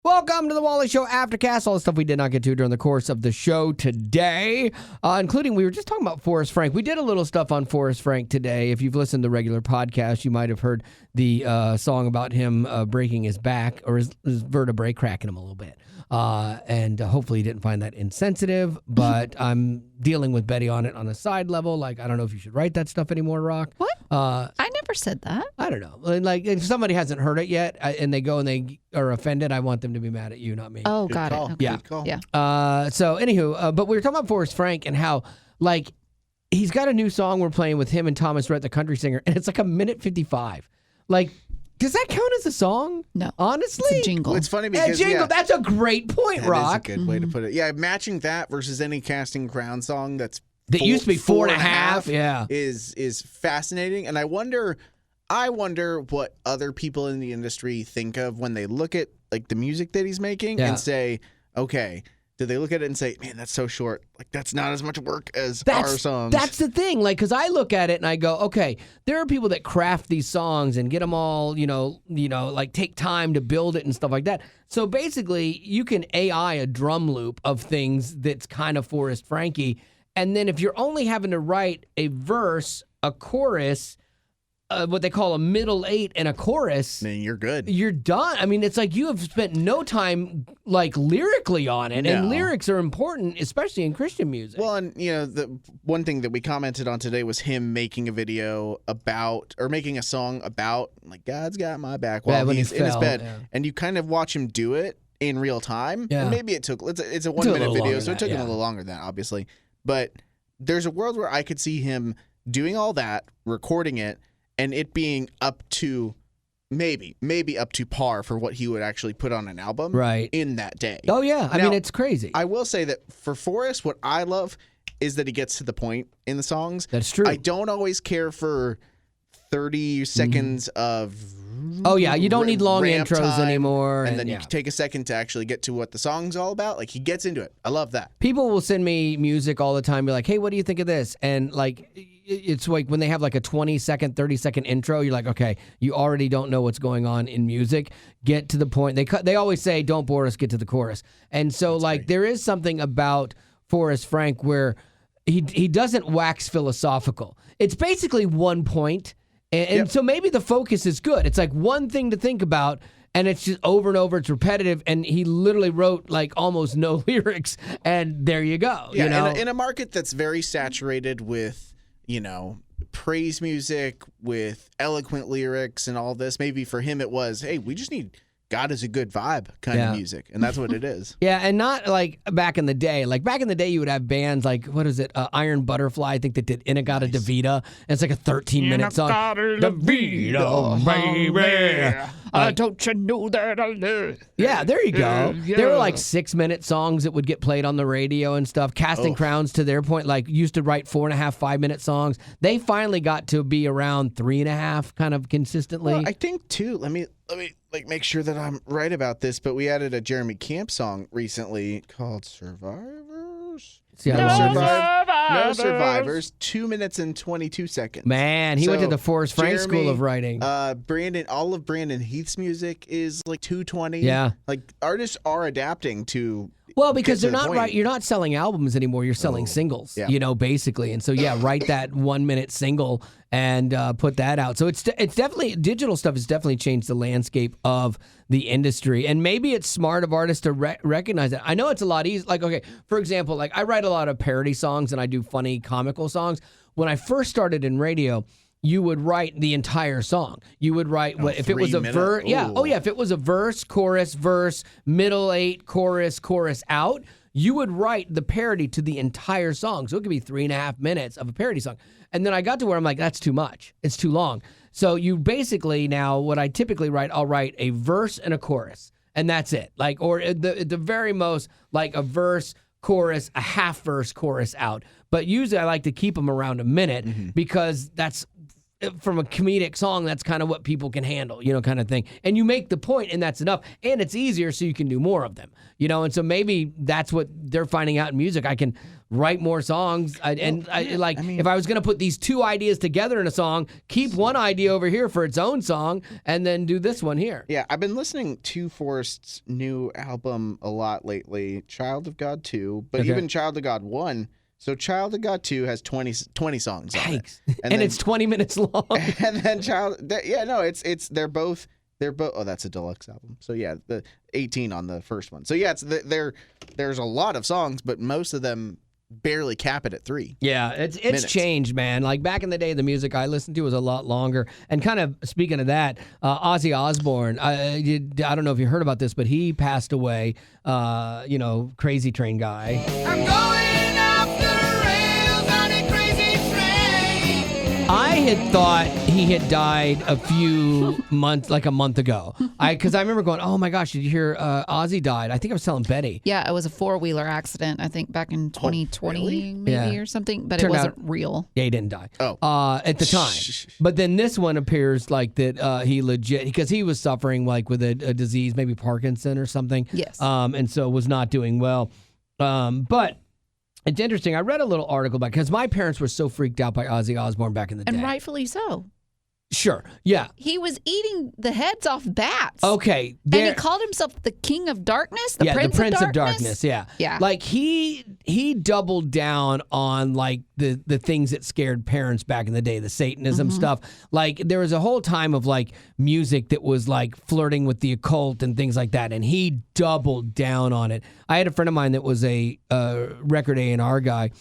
Welcome to the Wally Show Aftercast. All the stuff we did not get to during the course of the show today, including we were just talking about Forrest Frank. We did a little stuff on Forrest Frank today. If you've listened to regular podcasts, you might have heard the song about him breaking his back or his vertebrae, cracking him a little bit. And hopefully you didn't find that insensitive, but I'm dealing with Betty on it on a side level. Like, I don't know if you should write that stuff anymore, Rock. What? I never said that. I don't know. Like, if somebody hasn't heard it yet and they go and they are offended, I want them to be mad at you, not me. Oh, Good got call. it. Okay. Yeah. Good call. Yeah. So, anywho, but we were talking about Forrest Frank and how, like, he's got a new song we're playing with him and Thomas Rhett, the country singer, and it's like 1:55. Like, does that count as a song? No. Honestly? It's a jingle. Well, it's funny Yeah, because jingle. That's a great point, that Rock. is a good way to put it. Yeah, matching that versus any Casting Crown song that's That used to be 4.5. Yeah. is fascinating, and I wonder what other people in the industry think of when they look at like the music that he's making and say, okay, do they look at it and say, man, that's so short, like that's not as much work as our songs? That's the thing, like, because I look at it and I go, okay, there are people that craft these songs and get them all, you know, like take time to build it and stuff like that. So basically, you can AI a drum loop of things that's kind of Forrest Frankie, and then if you're only having to write a verse, a chorus, what they call a middle eight and a chorus, then you're good. you're done. I mean, it's like you have spent no time like lyrically on it, and No. lyrics are important, especially in Christian music. Well, and the one thing that we commented on today was him making a video about, or making a song about, like, God's got my back while when he he's in his fell, bed, yeah. and you kind of watch him do it in real time. Yeah. And maybe it's a 1 minute little video, longer so than it took that, him yeah. a little longer than that, obviously. But there's a world where I could see him doing all that, recording it, and it being up to maybe up to par for what he would actually put on an album Right. in that day. Oh, yeah. I Now, mean, it's crazy. I will say that for Forrest, what I love is that he gets to the point in the songs. That's true. I don't always care for 30 seconds of Oh, yeah. You don't need long ramp intros time, anymore. and then yeah. you can take a second to actually get to what the song's all about. Like, he gets into it. I love that. People will send me music all the time. Be like, hey, what do you think of this? And like, it's like when they have like a 20-second, 30-second intro, you're like, okay, you already don't know what's going on in music. Get to the point. They always say, don't bore us, get to the chorus. And so there is something about Forrest Frank where he doesn't wax philosophical. It's basically one point. And so maybe the focus is good. It's like one thing to think about, and it's just over and over. It's repetitive, and he literally wrote like almost no lyrics, and there you go. Yeah, you know? in a market that's very saturated with, praise music, with eloquent lyrics and all this, maybe for him it was, hey, we just need God is a good vibe kind of music, and that's what it is. Yeah, and not like back in the day. Like back in the day, you would have bands like, what is it, Iron Butterfly, I think, that did Inagata Davida. And it's like a 13-minute song. Davida, baby. Don't you know that I love? Yeah, there you go. There were like 6-minute songs that would get played on the radio and stuff. Casting Crowns, to their point, like used to write 4.5, 5-minute songs. They finally got to be around 3.5 kind of consistently. Well, I think too. Let me like make sure that I'm right about this. But we added a Jeremy Camp song recently called "Survivors." See, I No, was- survivors. 2 minutes and 22 seconds. Man, he went to So, the Forrest Frank Jeremy, School of Writing. All of Brandon Heath's music is like 2:20. Yeah. Like artists are adapting to. Well, because get they're to the not point. right. You're not selling albums anymore. You're selling singles. Yeah. Basically. And so write that 1-minute single and put that out. So it's definitely digital stuff has definitely changed the landscape of the industry. And maybe it's smart of artists to recognize that. I know it's a lot easier. Like, okay, for example, like I write a lot of parody songs and I do funny comical songs. When I first started in radio, you would write the entire song. You would write if it was a 3 verse. minute? Yeah. Ooh. Oh, yeah. If it was a verse, verse, middle 8, chorus out, you would write the parody to the entire song. So it could be 3.5 minutes of a parody song. And then I got to where I'm like, that's too much. It's too long. So you basically now, what I typically write, I'll write a verse and a chorus, and that's it. Like, or at the very most, like a verse, chorus, a half verse, chorus out. But usually I like to keep them around a minute because that's from a comedic song, that's kind of what people can handle, kind of thing. And you make the point, and that's enough. And it's easier, so you can do more of them, And so maybe that's what they're finding out in music. I can write more songs, if I was going to put these two ideas together in a song, keep one idea over here for its own song, and then do this one here. Yeah, I've been listening to Forrest's new album a lot lately, Child of God 2, but even Child of God 1. So Child of God 2 has 20 songs on it. And then, it's 20 minutes long. And then they're both oh, that's a deluxe album. So yeah, the 18 on the first one. So yeah, there's a lot of songs, but most of them barely cap it at 3. Yeah, it's changed, man. Like back in the day, the music I listened to was a lot longer. And kind of speaking of that, Ozzy Osbourne, I don't know if you heard about this, but he passed away. Crazy Train guy. I'm going off the rails on a crazy train. I had thought he had died a few months, like a month ago. Because I remember going, oh my gosh, did you hear Ozzy died? I think I was telling Betty. Yeah, it was a 4-wheeler accident, I think back in 2020 really? maybe or something, but it wasn't real. Yeah, he didn't die. Oh. At the time. But then this one appears like that he legit, because he was suffering like with a disease, maybe Parkinson or something. Yes. And so was not doing well. But it's interesting. I read a little article about, because my parents were so freaked out by Ozzy Osbourne back in the day. And rightfully so. Sure. Yeah. He was eating the heads off bats. Okay. And he called himself the King of Darkness, the Prince of Darkness. Yeah. Yeah. Like he doubled down on like the things that scared parents back in the day, the Satanism stuff. Like there was a whole time of like music that was like flirting with the occult and things like that, and he doubled down on it. I had a friend of mine that was a record A&R guy,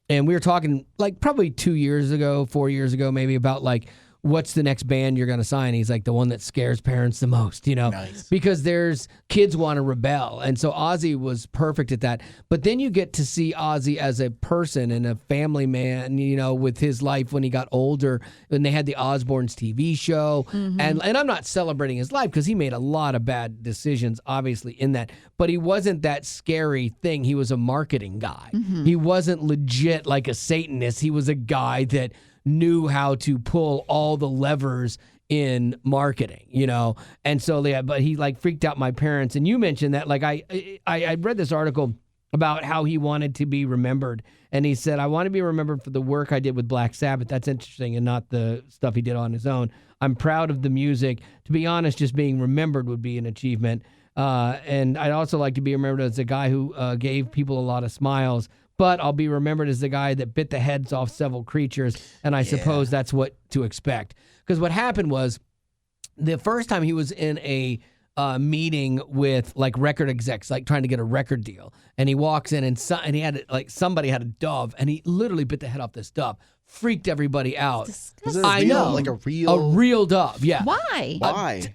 and we were talking like probably 4 years ago maybe, about like, what's the next band you're going to sign? He's like, the one that scares parents the most, Nice. Because there's kids want to rebel. And so Ozzy was perfect at that. But then you get to see Ozzy as a person and a family man, with his life when he got older, when they had the Osbournes TV show. And I'm not celebrating his life, because he made a lot of bad decisions, obviously, in that. But he wasn't that scary thing. He was a marketing guy. He wasn't legit like a Satanist. He was a guy that knew how to pull all the levers in marketing, and so but he like freaked out my parents. And you mentioned that, like I read this article about how he wanted to be remembered, and he said, I want to be remembered for the work I did with Black Sabbath. That's interesting, and not the stuff he did on his own. I'm proud of the music. To be honest, just being remembered would be an achievement. And I'd also like to be remembered as a guy who gave people a lot of smiles. But I'll be remembered as the guy that bit the heads off several creatures, and I suppose that's what to expect. Because what happened was, the first time he was in a meeting with like record execs, like trying to get a record deal, and he walks in and he had like somebody had a dove, and he literally bit the head off this dove. Freaked everybody out. Was it I know, like a real dove. Yeah. Why?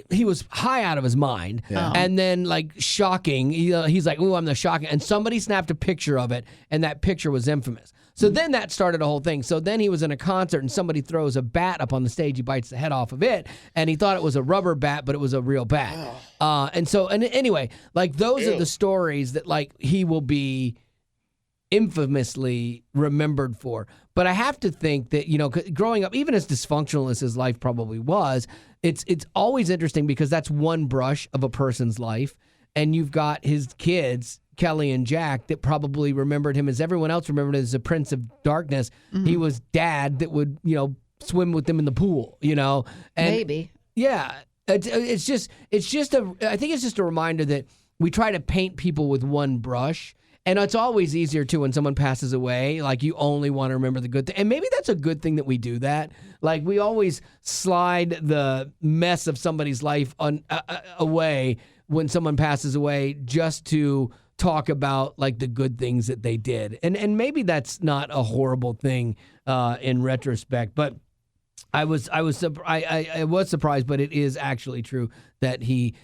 He was high out of his mind, and then like shocking. He's like, "Ooh, I'm the shocking," and somebody snapped a picture of it, and that picture was infamous. So then that started a whole thing. So then he was in a concert, and somebody throws a bat up on the stage. He bites the head off of it, and he thought it was a rubber bat, but it was a real bat. And anyway, like those are the stories that like he will be infamously remembered for. But I have to think that, growing up, even as dysfunctional as his life probably was, it's always interesting, because that's one brush of a person's life. And you've got his kids, Kelly and Jack, that probably remembered him as everyone else remembered as a Prince of Darkness. He was dad that would, swim with them in the pool, And, maybe. Yeah. I think it's just a reminder that we try to paint people with one brush. And it's always easier, too, when someone passes away. Like, you only want to remember the good thing. And maybe that's a good thing that we do that. Like, we always slide the mess of somebody's life away when someone passes away, just to talk about, like, the good things that they did. And maybe that's not a horrible thing in retrospect. But I was surprised, but it is actually true that he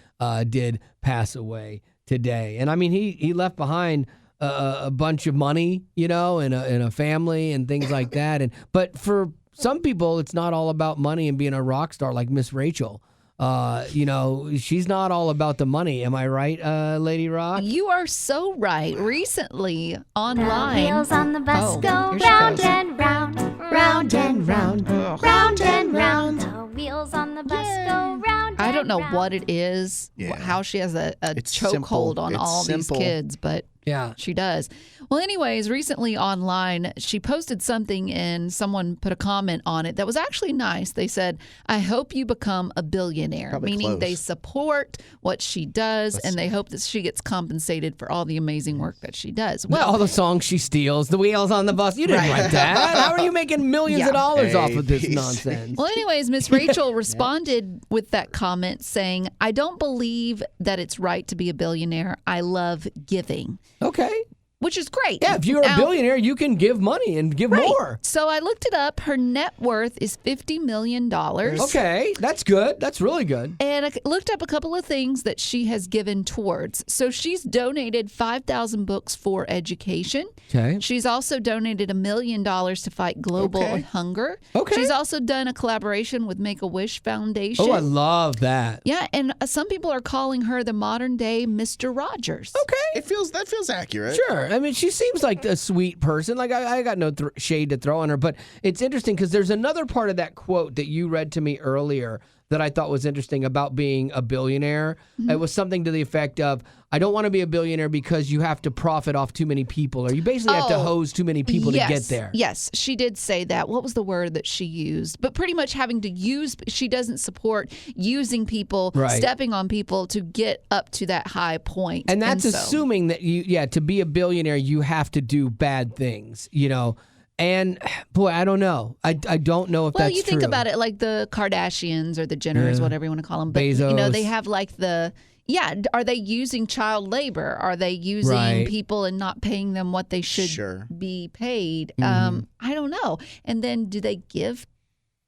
did pass away today. And, I mean, he left behind a bunch of money, and a family and things like that. But for some people, it's not all about money and being a rock star like Miss Rachel. She's not all about the money. Am I right, Lady Rock? You are so right. Recently online. The wheels on the bus go round and round. round and round, round and round. The wheels on the bus go round. I don't know and what it is, how she has a chokehold on all these kids, but yeah, she does. Well, anyways, recently online, she posted something and someone put a comment on it that was actually nice. They said, I hope you become a billionaire, Probably meaning close. they support what she does and they hope that she gets compensated for all the amazing work that she does. all Well, the songs she steals, the wheels on the bus. You didn't write that. How are you making millions of dollars off of this ABC. nonsense? well, anyways, Miss Rachel responded with that comment saying, I don't believe that it's right to be a billionaire. I love giving. Okay. Which is great. Yeah, if you're a billionaire, you can give money and give more. So I looked it up. Her net worth is $50 million. Okay, that's good. That's really good. And I looked up a couple of things that she has given towards. So she's donated 5,000 books for education. Okay. She's also donated $1 million to fight global hunger. Okay. She's also done a collaboration with Make-A-Wish Foundation. Oh, I love that. Yeah, and some people are calling her the modern day Mr. Rogers. Okay. That feels accurate. Sure. I mean, she seems like a sweet person. Like, I got no shade to throw on her, but it's interesting because there's another part of that quote that you read to me earlier that I thought was interesting about being a billionaire. Mm-hmm. It was something to the effect of, I don't want to be a billionaire because you have to profit off too many people, or you basically have to hose too many people to get there. Yes, she did say that. What was the word that she used? But pretty much having to use, she doesn't support using people, stepping on people to get up to that high point. And that's assuming that to be a billionaire, you have to do bad things, And boy, I don't know. I don't know if that's true. Well, you think about it like the Kardashians or the Jenners, whatever you want to call them. But, Bezos. They have like are they using child labor? Are they using people and not paying them what they should be paid? I don't know. And then do they give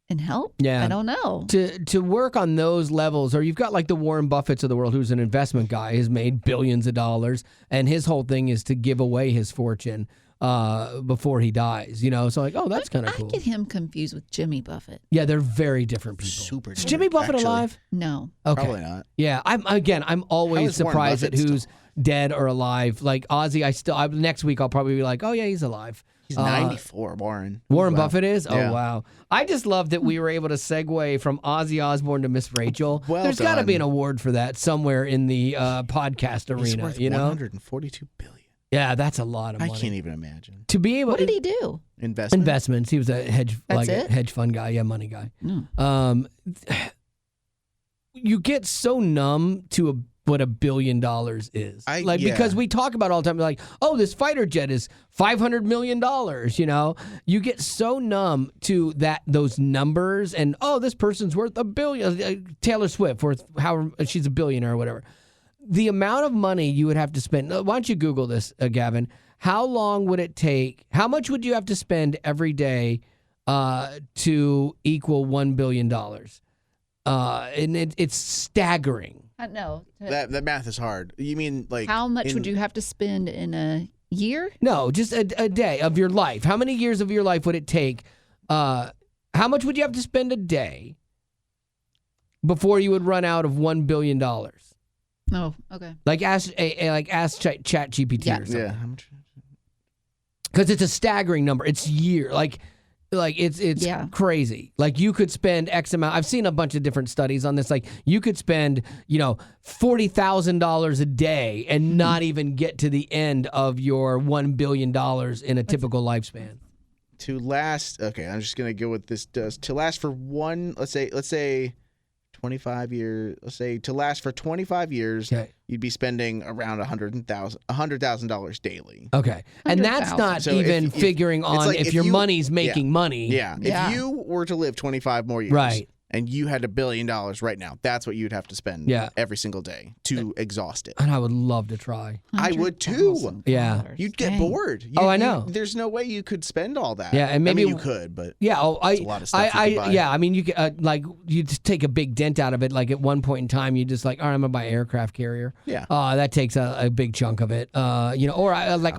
and help? Yeah. I don't know. To work on those levels, or you've got like the Warren Buffetts of the world, who's an investment guy, has made billions of dollars, and his whole thing is to give away his fortune before he dies, So like, that's kind of cool. I get him confused with Jimmy Buffett. Yeah, they're very different people. Super. Is Jimmy Buffett alive? No. Okay. Probably not. Yeah, I'm always surprised at who's dead or alive. Like Ozzy, next week I'll probably be like, oh yeah, he's alive. He's 94, Warren. Warren Buffett is? Yeah. Oh, wow. I just love that we were able to segue from Ozzy Osbourne to Miss Rachel. Well There's got to done. be an award for that somewhere in the podcast arena, He's worth $142 billion. Yeah, that's a lot of money. I can't even imagine. To be able What did he do? investments. He was a hedge fund guy, money guy. You get so numb to what $1 billion is. Because we talk about it all the time, like, oh, this fighter jet is $500 million, You get so numb to those numbers and, oh, this person's worth $1 billion. Taylor Swift, worth she's a billionaire or whatever. The amount of money you would have to spend, why don't you Google this, Gavin? How long would it take? How much would you have to spend every day to equal $1 billion? And it's staggering. No. That math is hard. You mean like How much would you have to spend in a year? No, just a day of your life. How many years of your life would it take? How much would you have to spend a day before you would run out of $1 billion? Oh, okay. Like ask ChatGPT or something. Yeah. How much? Because it's a staggering number. It's it's crazy. Like you could spend X amount. I've seen a bunch of different studies on this. Like you could spend, $40,000 a day and not even get to the end of your $1 billion in a typical lifespan. To last, okay, I'm just gonna go with this. To last for let's say 25 years. Let's say to last for 25 years, you'd be spending around $100,000 daily. Okay, and that's not even figuring on if your money's making money. Yeah. If you were to live 25 more years, and you had $1 billion right now, that's what you'd have to spend every single day to exhaust it. And I would love to try. I would too. Yeah. You'd get bored. I know. There's no way you could spend all that. Yeah, and maybe you could, but it's a lot of stuff you could buy. Yeah, I mean, you could you just take a big dent out of it. Like at one point in time, you just like, all right, I'm gonna buy an aircraft carrier. Yeah. That takes a big chunk of it. Or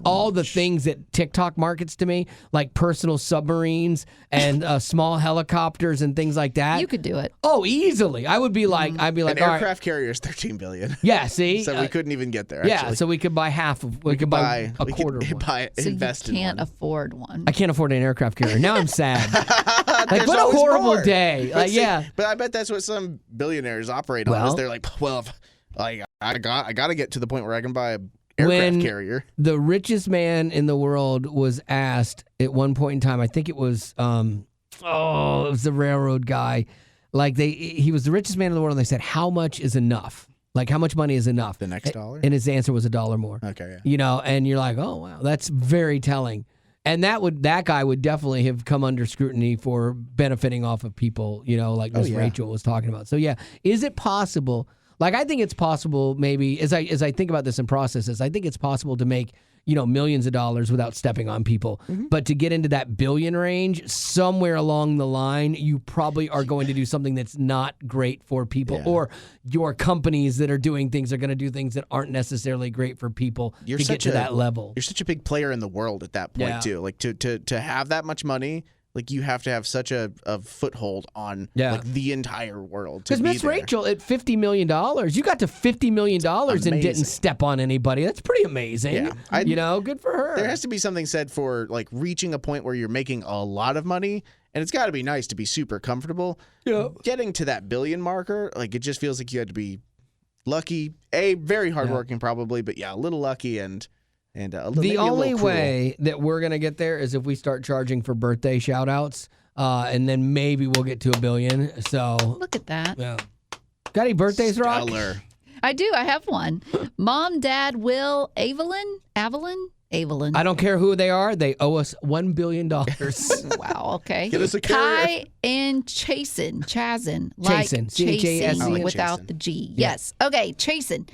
all the things that TikTok markets to me, like personal submarines and small helicopters and things like that. You could could do it. Oh, easily. I'd be like, An all right. aircraft carrier is $13 billion. Yeah, see? So we couldn't even get there, Yeah, actually. so we could buy half of, we could buy a quarter of one. So invest you can't in one. afford one. I can't afford an aircraft carrier. Now I'm sad. Like, There's what a always horrible more. day. But see, yeah. But I bet that's what some billionaires operate on. Well- Is they're like, well, if, like I got to get to the point where I can buy a aircraft carrier. The richest man in the world was asked at one point in time, I think it was it was the railroad guy. Like he was the richest man in the world, and they said, how much is enough? Like, how much money is enough? The next dollar? And his answer was $1 more. Okay, yeah. You know, and you're like, oh wow, that's very telling. And that guy would definitely have come under scrutiny for benefiting off of people, you know, like Miss Rachel was talking about. So yeah, is it possible? Like, I think it's possible, maybe, as I think about this and process this, I think it's possible to make, you know, millions of dollars without stepping on people. Mm-hmm. But to get into that billion range, somewhere along the line, you probably are going to do something that's not great for people. Yeah. Or your companies that are doing things are going to do things that aren't necessarily great for people to get to that level. You're such a big player in the world at that point, too. Like, to have that much money... Like, you have to have such a foothold on like the entire world. Because Miss Rachel, at $50 million, you got to $50 million and didn't step on anybody. That's pretty amazing. Yeah. You know, good for her. There has to be something said for, like, reaching a point where you're making a lot of money, and it's got to be nice to be super comfortable. Yeah. Getting to that billion marker, like, it just feels like you had to be lucky. Very hardworking probably, but, a little lucky and a little, the only way that we're going to get there is if we start charging for birthday shout outs, and then maybe we'll get to $1 billion. So look at that. Yeah. Got any birthdays, Rock? I do. I have one. Mom, Dad, Will, Avalon. I don't care who they are. They owe us $1 billion. Wow. Okay. Get us a carrier. Kai and Chasing, like chasing without the G. Yeah. Yes. Okay. Chasing.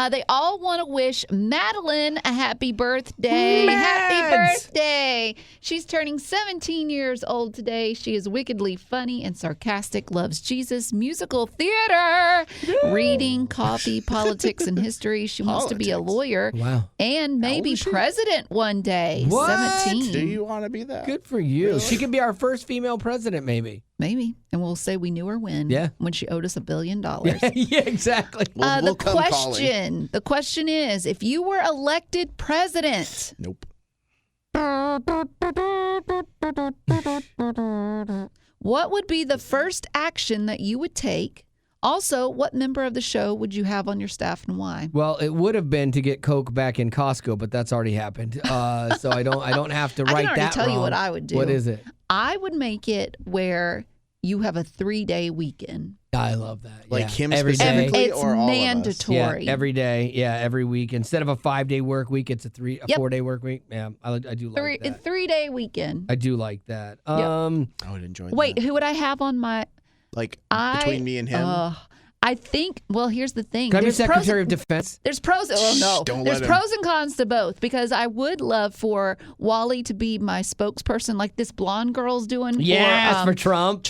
They all want to wish Madeline a happy birthday. Happy birthday. She's turning 17 years old today. She is wickedly funny and sarcastic, loves Jesus, musical theater, reading, coffee, politics, and history. She wants to be a lawyer. Wow. And maybe president one day. What? 17. Do you want to be that? Good for you. Really? She could be our first female president, maybe. Maybe. And we'll say we knew her when she owed us $1 billion. Yeah, exactly. We'll come calling. The question is, if you were elected president. Nope. What would be the first action that you would take? Also, what member of the show would you have on your staff and why? Well, it would have been to get Coke back in Costco, but that's already happened. So I don't have to write that. I can already tell you what I would do. What is it? I would make it where you have a 3-day weekend. I love that. Like him every specifically, it's or all mandatory. of us? Yeah, every day. Yeah, every week. Instead of a 5-day work week, it's a 4-day work week. Yeah, I do like that. 3-day weekend. I do like that. I would enjoy that. Wait, who would I have on my... between me and him? I think, well, here's the thing. Can I be Secretary of Defense? There's pros. There's pros and cons to both, because I would love for Wally to be my spokesperson, like this blonde girl's doing. Yes, for Trump.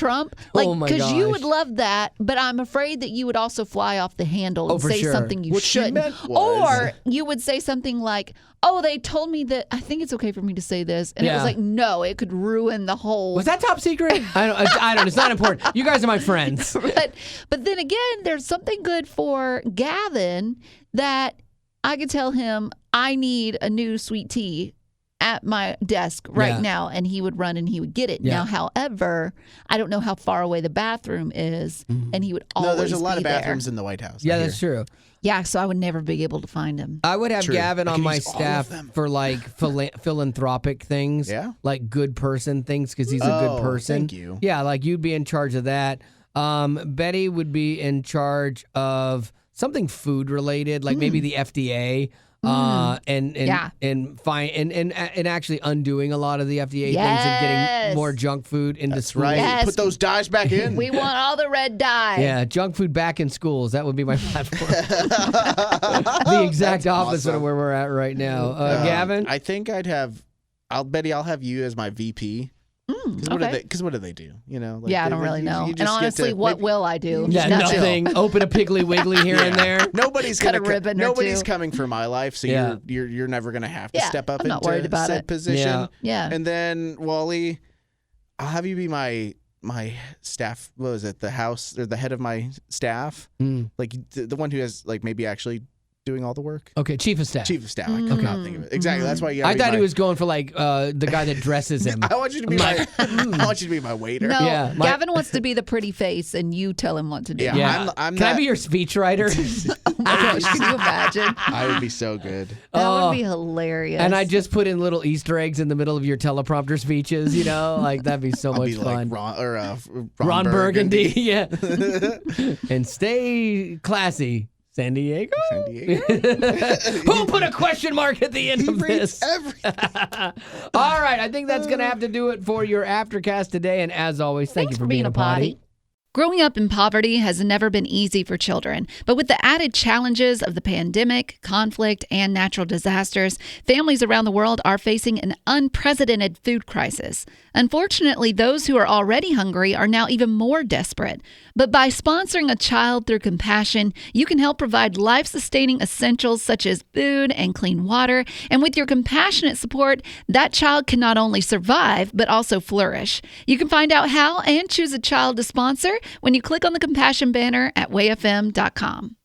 Like, oh my gosh. because you would love that, but I'm afraid that you would also fly off the handle and say something you shouldn't. Or you would say something like, "Oh, they told me that I think it's okay for me to say this," and it was like, no, it could ruin the whole. Was that top secret? I don't. It's not important. You guys are my friends. But then again, there's something good for Gavin that I could tell him I need a new sweet tea at my desk right now, and he would run and he would get it. Now, however, I don't know how far away the bathroom is, and he would always be there. No, there's a lot of bathrooms in the White House. Yeah, that's true. Yeah, so I would never be able to find him. I would have Gavin on my staff for like philanthropic things, like good person things, because he's a good person. Thank you. Yeah, like you'd be in charge of that. Betty would be in charge of something food related, like maybe the FDA. And actually undoing a lot of the FDA things and getting more junk food into schools. Right. Yes. Put those dyes back in. We want all the red dye. Yeah, junk food back in schools. That would be my platform. The exact opposite of where we're at right now. Gavin? I think Betty, I'll have you as my VP. Because what do they do? You know? I don't really know. And honestly, what will I do? Yeah, nothing. Open a Piggly Wiggly here and there. Nobody's cut a ribbon. Nobody's coming for my life, so you're never gonna have to step up into said position. Yeah. And then Wally, I'll have you be my my staff, what was it, the house or the head of my staff, like the one who has like maybe actually doing all the work. Okay, chief of staff. Chief of staff. I could not think of it. Exactly. That's why you. I thought he was going for like the guy that dresses him. I want you to be I want you to be my waiter. No, Gavin wants to be the pretty face, and you tell him what to do. Yeah. Can I be your speechwriter? Oh my gosh, can you imagine? I would be so good. That would be hilarious. And I just put in little Easter eggs in the middle of your teleprompter speeches. You know, like that'd be so much fun. Like Ron Burgundy. Yeah. And stay classy. San Diego? Who put a question mark at the end of this? Everything. All right, I think that's going to have to do it for your Aftercast today. And as always, thank you for being a potty. Growing up in poverty has never been easy for children, but with the added challenges of the pandemic, conflict, and natural disasters, families around the world are facing an unprecedented food crisis. Unfortunately, those who are already hungry are now even more desperate. But by sponsoring a child through compassion, you can help provide life-sustaining essentials such as food and clean water. And with your compassionate support, that child can not only survive, but also flourish. You can find out how and choose a child to sponsor when you click on the compassion banner at wayfm.com.